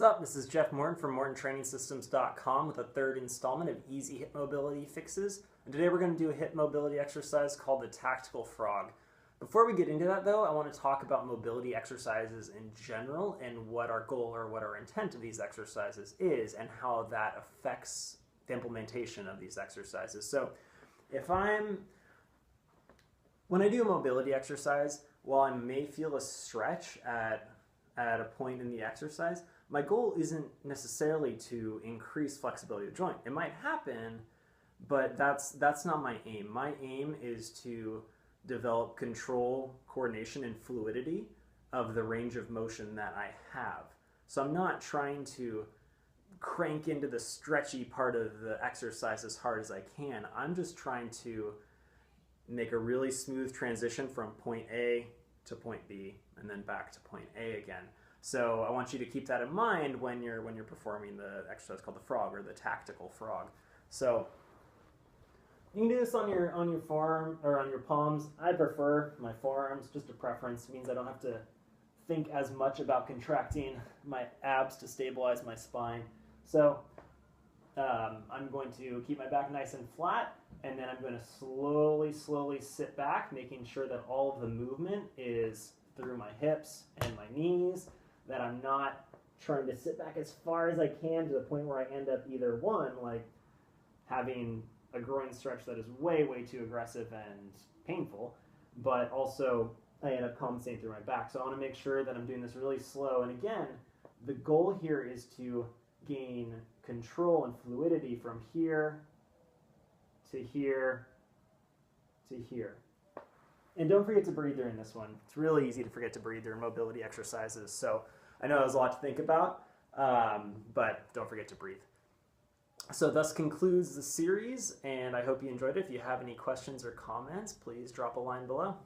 What's up? This is Jeff Morton from MortonTrainingSystems.com with a third installment of Easy Hip Mobility Fixes. And today we're going to do a hip mobility exercise called the Tactical Frog. Before we get into that though, I want to talk about mobility exercises in general and what our goal or what our intent of these exercises is and how that affects the implementation of these exercises. So when I do a mobility exercise, while I may feel a stretch at a point in the exercise, my goal isn't necessarily to increase flexibility of the joint. It might happen, but that's not my aim. My aim is to develop control, coordination, and fluidity of the range of motion that I have. So I'm not trying to crank into the stretchy part of the exercise as hard as I can. I'm just trying to make a really smooth transition from point A to point B and then back to point A again. So I want you to keep that in mind when you're performing the exercise called the frog or the tactical frog. So you can do this on your forearm or on your palms. I prefer my forearms, just a preference. It means I don't have to think as much about contracting my abs to stabilize my spine. So I'm going to keep my back nice and flat, and then I'm going to slowly sit back, making sure that all of the movement is through my hips and my knees, that I'm not trying to sit back as far as I can to the point where I end up either one, like having a groin stretch that is way too aggressive and painful, but also I end up compensating through my back. So I want to make sure that I'm doing this really slow. And again, the goal here is to gain control and fluidity from here to here to here. And don't forget to breathe during this one. It's really easy to forget to breathe during mobility exercises. So I know there's a lot to think about, but don't forget to breathe. So thus concludes the series, and I hope you enjoyed it. If you have any questions or comments, please drop a line below.